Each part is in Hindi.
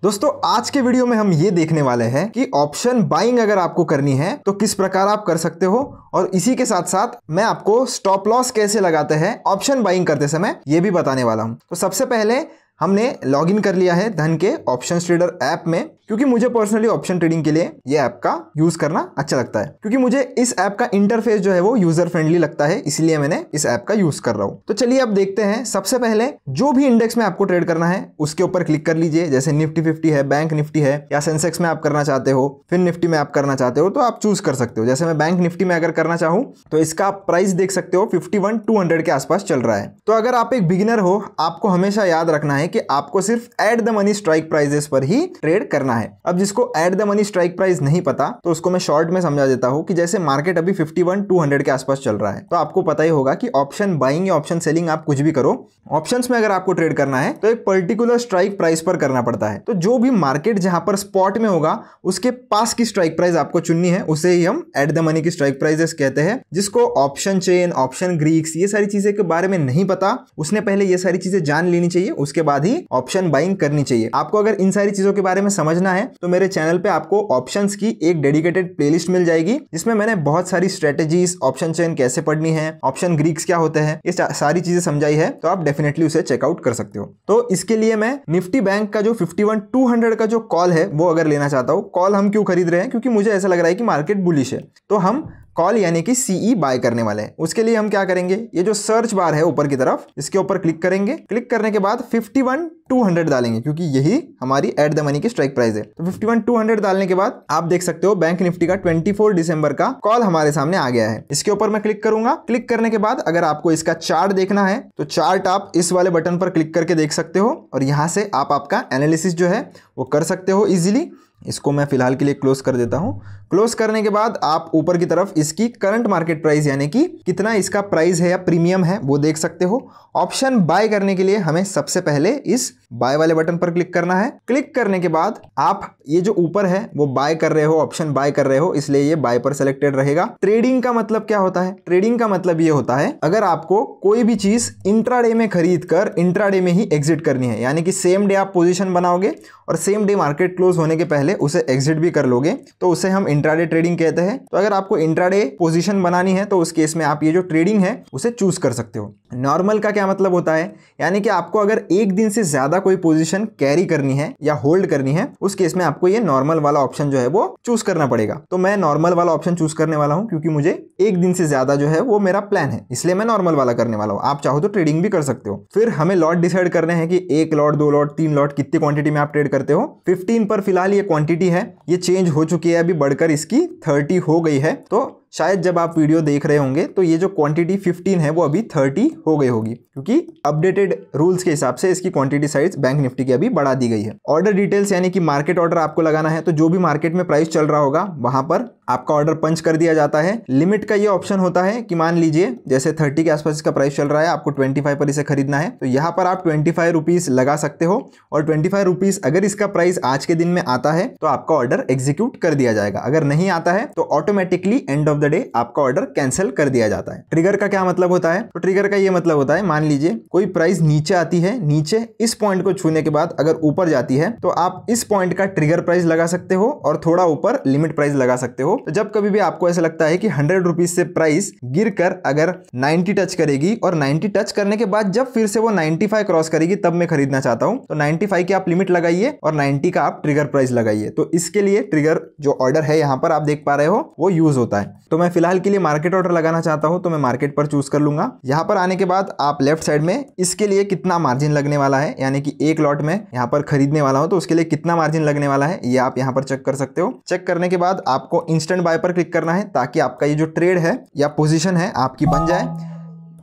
दोस्तों आज के वीडियो में हम ये देखने वाले हैं कि ऑप्शन बाइंग अगर आपको करनी है तो किस प्रकार आप कर सकते हो, और इसी के साथ साथ मैं आपको स्टॉप लॉस कैसे लगाते हैं ऑप्शन बाइंग करते समय ये भी बताने वाला हूं। तो सबसे पहले हमने लॉगिन कर लिया है धन के ऑप्शन ट्रेडर ऐप में, क्योंकि मुझे पर्सनली ऑप्शन ट्रेडिंग के लिए ये ऐप का यूज करना अच्छा लगता है, क्योंकि मुझे इस ऐप का इंटरफेस जो है वो यूजर फ्रेंडली लगता है, इसलिए मैंने इस ऐप का यूज कर रहा हूं। तो चलिए अब देखते हैं। सबसे पहले जो भी इंडेक्स में आपको ट्रेड करना है उसके ऊपर क्लिक कर लीजिए। जैसे निफ्टी 50 है, बैंक निफ्टी है, या सेंसेक्स में आप करना चाहते हो, फिर निफ्टी में आप करना चाहते हो तो आप चूज कर सकते हो। जैसे मैं बैंक निफ्टी में अगर करना चाहूं तो इसका प्राइस देख सकते हो 51,200 के आसपास चल रहा है। तो अगर आप एक बिगिनर हो, आपको हमेशा याद रखना है कि आपको सिर्फ at the money strike prices पर ही ट्रेड करना है। अब जिसको at the money strike price नहीं पता तो उसको मैं शॉर्ट में समझा देता हूं कि जैसे मार्केट अभी 51,200 के आसपास चल रहा है, तो आपको पता ही होगा कि ऑप्शन बाइंग या ऑप्शन सेलिंग आप कुछ भी करो, ऑप्शंस में अगर आपको ट्रेड करना है तो एक पर्टिकुलर स्ट्राइक प्राइस पर करना पड़ता है। तो जो भी मार्केट जहां पर स्पॉट में होगा उसके पास की स्ट्राइक प्राइस आपको चुननी है, उसे ही हम एट द मनी की स्ट्राइक प्राइसेस कहते हैं। जिसको ऑप्शन चेन, ऑप्शन ग्रीक्स ये सारी चीजें के बारे में नहीं पता, उसने पहले ये सारी चीजें जान लेनी चाहिए, उसके बाद ही ऑप्शन बाइंग करनी चाहिए। आपको अगर इन सारी चीजों के बारे में समझना है तो मेरे चैनल पे आपको ऑप्शंस की एक डेडिकेटेड प्लेलिस्ट मिल जाएगी, जिसमें मैंने बहुत सारी स्ट्रेटेजीज, ऑप्शन चेन कैसे पढ़नी है, ऑप्शन ग्रीक्स क्या होते हैं, ये सारी चीजें समझाई है। तो आप डेफिनेटली उसे चेकआउट कर सकते हो। तो इसके लिए मैं निफ्टी बैंक का जो 51,200 का जो कॉल है वो अगर लेना चाहता हूं। कॉल हम क्यों खरीद रहे हैं? क्योंकि मुझे ऐसा लग रहा है कि मार्केट बुलिश है, तो हम कॉल यानी कि सीई बाय करने वाले हैं। उसके लिए हम क्या करेंगे, ये जो सर्च बार है ऊपर की तरफ, इसके ऊपर क्लिक करेंगे। क्लिक करने के बाद 51,200 डालेंगे, क्योंकि यही हमारी एट द मनी की स्ट्राइक प्राइस है। तो 51,200 डालने के बाद आप देख सकते हो बैंक निफ्टी का 24 दिसंबर का कॉल हमारे सामने आ गया है। इसके ऊपर मैं क्लिक करूंगा। क्लिक करने के बाद अगर आपको इसका चार्ट देखना है तो चार्ट आप इस वाले बटन पर क्लिक करके देख सकते हो, और यहां से आप आपका एनालिसिस जो है वो कर सकते हो इजीली। इसको मैं फिलहाल के लिए क्लोज कर देता हूं। क्लोज करने के बाद आप ऊपर की तरफ इसकी करंट मार्केट प्राइस यानी कि कितना इसका प्राइस है या प्रीमियम है वो देख सकते हो। ऑप्शन बाय करने के लिए हमें सबसे पहले इस बाय वाले बटन पर क्लिक करना है। क्लिक करने के बाद आप ये जो ऊपर है वो बाय कर रहे हो, ऑप्शन बाय कर रहे हो, इसलिए ये बाय पर सेलेक्टेड रहेगा। ट्रेडिंग का मतलब क्या होता है? ट्रेडिंग का मतलब ये होता है अगर आपको कोई भी चीज इंट्राडे में खरीद कर इंट्राडे में ही एग्जिट करनी है, यानी कि सेम डे आप पोजीशन बनाओगे और सेम डे मार्केट क्लोज होने के पहले उसे एग्जिट भी कर लोगे, तो उसे हम इंट्राडे ट्रेडिंग कहते हैं। तो अगर आपको इंट्राडे पोजीशन बनानी है तो उस केस में आप ये जो ट्रेडिंग है उसे चूज कर सकते हो। नॉर्मल का क्या मतलब होता है? यानी कि आपको अगर एक दिन से ज्यादा कोई पोजीशन कैरी करनी है या होल्ड करनी है, उस केस में आपको ये नॉर्मल वाला ऑप्शन जो है वो चूज करना पड़ेगा। तो मैं नॉर्मल वाला ऑप्शन चूज करने वाला हूं, क्योंकि मुझे एक दिन से ज्यादा जो है वो मेरा प्लान है, इसलिए मैं नॉर्मल वाला करने वाला हूं। आप चाहो तो ट्रेडिंग भी कर सकते हो। फिर हमें लॉट डिसाइड करने हैं कि 1 लॉट, 2 लॉट, 3 लॉट, कितनी क्वांटिटी में आप ट्रेड करते हो। 15 पर फिलहाल ये क्वांटिटी है, ये चेंज हो चुकी है, अभी बढ़कर इसकी 30 हो गई है। तो शायद जब आप वीडियो देख रहे होंगे तो ये जो क्वांटिटी 15 है वो अभी 30 हो गई होगी, क्योंकि अपडेटेड रूल्स के हिसाब से इसकी क्वांटिटी साइज बैंक निफ्टी की अभी बढ़ा दी गई है। ऑर्डर डिटेल्स यानी कि मार्केट ऑर्डर आपको लगाना है, तो जो भी मार्केट में प्राइस चल रहा होगा वहां पर आपका ऑर्डर पंच कर दिया जाता है। लिमिट का ये ऑप्शन होता है कि मान लीजिए जैसे 30 के आसपास इसका प्राइस चल रहा है, आपको 25 पर इसे खरीदना है, तो यहाँ पर आप 25 रुपीज लगा सकते हो, और 25 रुपीज अगर इसका प्राइस आज के दिन में आता है तो आपका ऑर्डर एग्जीक्यूट कर दिया जाएगा। अगर नहीं आता है तो automatically end of the day आपका ऑर्डर कैंसिल कर दिया जाता है। ट्रिगर का क्या मतलब होता है? तो ट्रिगर का ये मतलब होता है, मान लीजिए कोई प्राइस नीचे आती है, नीचे इस पॉइंट को छूने के बाद अगर ऊपर जाती है तो आप इस पॉइंट का ट्रिगर प्राइस लगा सकते हो और थोड़ा ऊपर लिमिट प्राइस लगा सकते हो। तो जब कभी भी आपको ऐसा लगता है कि 100 रुपीज से प्राइस गिरकर अगर 90 टच करेगी, और 90 टच करने के बाद जब फिर से वो 95 क्रॉस करेगी तब मैं खरीदना चाहता हूं, तो 95 की आप लिमिट लगाइए और 90 का आप ट्रिगर प्राइस लगाइए। तो इसके लिए ट्रिगर जो ऑर्डर है यहां पर आप देख पा रहे हो वो यूज होता है। तो मैं फिलहाल के लिए मार्केट ऑर्डर लगाना चाहता हूं, तो मैं मार्केट पर चूज कर लूंगा। यहां पर आने के बाद आप लेफ्ट साइड में इसके लिए कितना मार्जिन लगने वाला है, यानी कि 1 लॉट में यहां पर खरीदने वाला हूं तो उसके लिए कितना मार्जिन लगने वाला है ये आप यहां पर चेक कर सकते हो। चेक करने के बाद आपको इंस्टेंट बाय पर क्लिक करना है, ताकि आपका ये जो ट्रेड है या पोजीशन है आपकी बन जाए।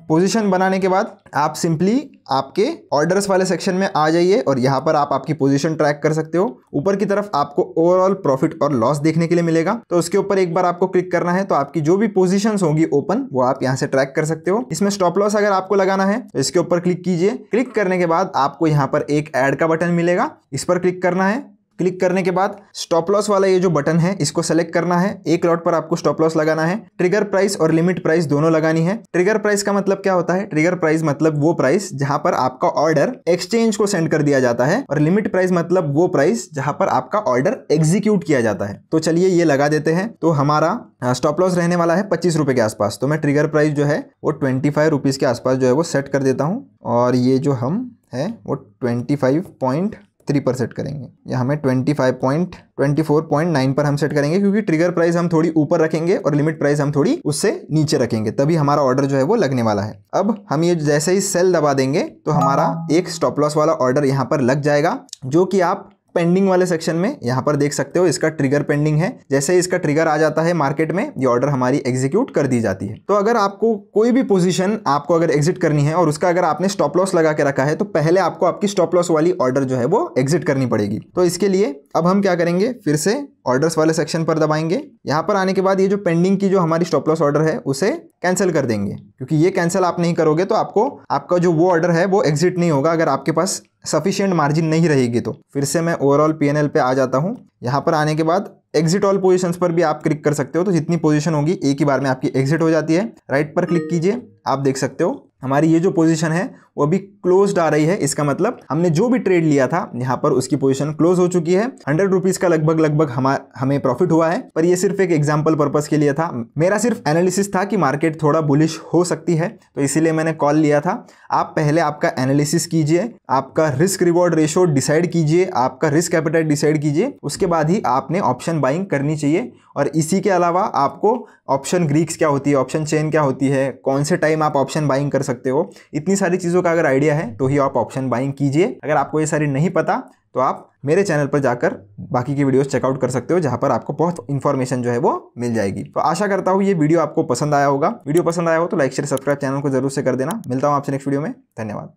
पोजीशन बनाने के बाद आप सिंपली आपके ऑर्डर्स वाले सेक्शन में आ जाइए, और यहाँ पर आप आपकी पोजीशन ट्रैक कर सकते हो। ऊपर की तरफ आपको ओवरऑल प्रॉफिट और लॉस देखने के लिए मिलेगा, तो उसके ऊपर एक बार आपको क्लिक करना है, तो आपकी जो भी पोजीशंस होंगी ओपन वो आप यहाँ से ट्रैक कर सकते हो। इसमें स्टॉप लॉस अगर आपको लगाना है तो इसके ऊपर क्लिक कीजिए। क्लिक करने के बाद आपको यहाँ पर एक ऐड का बटन मिलेगा, इस पर क्लिक करना है। क्लिक करने के बाद स्टॉप लॉस वाला ये जो बटन है इसको सेलेक्ट करना है। एक लॉट पर आपको स्टॉप लॉस लगाना है। ट्रिगर प्राइस और लिमिट प्राइस दोनों लगानी है। ट्रिगर प्राइस का मतलब क्या होता है? ट्रिगर प्राइस मतलब वो प्राइस जहां पर आपका ऑर्डर एक्सचेंज को सेंड कर दिया जाता है, और लिमिट प्राइस मतलब वो प्राइस जहां पर आपका ऑर्डर एग्जीक्यूट किया जाता है। तो चलिए ये लगा देते हैं। तो हमारा स्टॉप लॉस रहने वाला है 25 रुपए के आसपास। तो मैं ट्रिगर प्राइस जो है वो 25 रुपीज़ के आसपास जो है वो सेट कर देता हूँ, और ये जो हम है वो 25.3 पर सेट करेंगे, या हमें 24.9 पर हम सेट करेंगे, क्योंकि ट्रिगर प्राइस हम थोड़ी ऊपर रखेंगे और लिमिट प्राइस हम थोड़ी उससे नीचे रखेंगे, तभी हमारा ऑर्डर जो है वो लगने वाला है। अब हम ये जैसे ही सेल दबा देंगे तो हमारा एक स्टॉप लॉस वाला ऑर्डर यहाँ पर लग जाएगा, जो कि आप पेंडिंग वाले सेक्शन में यहाँ पर देख सकते हो। इसका ट्रिगर पेंडिंग है। जैसे ही इसका ट्रिगर आ जाता है मार्केट में, ये ऑर्डर हमारी एग्जीक्यूट कर दी जाती है। तो अगर आपको कोई भी पोजीशन आपको अगर एग्जिट करनी है और उसका अगर आपने स्टॉप लॉस लगा के रखा है, तो पहले आपको आपकी स्टॉप लॉस वाली ऑर्डर जो है वो एग्जिट करनी पड़ेगी। तो इसके लिए अब हम क्या करेंगे, फिर से ऑर्डर्स वाले सेक्शन पर दबाएंगे। यहाँ पर आने के बाद ये जो पेंडिंग की जो हमारी स्टॉप लॉस ऑर्डर है उसे कैंसिल कर देंगे, क्योंकि ये कैंसिल आप नहीं करोगे तो आपका जो वो ऑर्डर है वो एग्जिट नहीं होगा, अगर आपके पास सफिशिएंट मार्जिन नहीं रहेगी तो। फिर से मैं ओवरऑल पीएनएल पे आ जाता हूँ। यहाँ पर आने के बाद एग्जिट ऑल पोजीशंस पर भी आप क्लिक कर सकते हो, तो जितनी पोजीशन होगी एक ही बार में आपकी एग्जिट हो जाती है। राइट पर क्लिक कीजिए, आप देख सकते हो हमारी ये जो पोजीशन है वो अभी क्लोज्ड आ रही है। इसका मतलब हमने जो भी ट्रेड लिया था यहाँ पर उसकी पोजीशन क्लोज हो चुकी है। 100 रुपीज़ का लगभग हमें प्रॉफिट हुआ है, पर ये सिर्फ एक एग्जाम्पल पर्पस के लिए था। मेरा सिर्फ एनालिसिस था कि मार्केट थोड़ा बुलिश हो सकती है, तो इसीलिए मैंने कॉल लिया था। आप पहले आपका एनालिसिस कीजिए, आपका रिस्क रिवॉर्ड रेशो डिसाइड कीजिए, आपका रिस्क एपेटाइट डिसाइड कीजिए, उसके बाद ही आपने ऑप्शन बाइंग करनी चाहिए। और इसी के अलावा आपको ऑप्शन ग्रीक्स क्या होती है, ऑप्शन चेन क्या होती है, कौन से टाइम आप ऑप्शन बाइंग कर सकते हो, इतनी सारी चीज़ों का अगर आइडिया है तो ही आप ऑप्शन बाइंग कीजिए। अगर आपको ये सारी नहीं पता तो आप मेरे चैनल पर जाकर बाकी की वीडियोस चेकआउट कर सकते हो, जहां पर आपको बहुत इंफॉर्मेशन जो है वो मिल जाएगी। तो आशा करता हूँ ये वीडियो आपको पसंद आया होगा। वीडियो पसंद आया हो तो लाइक शेयर सब्सक्राइब चैनल को जरूर से कर देना। मिलता हूँ आपसे नेक्स्ट वीडियो में। धन्यवाद।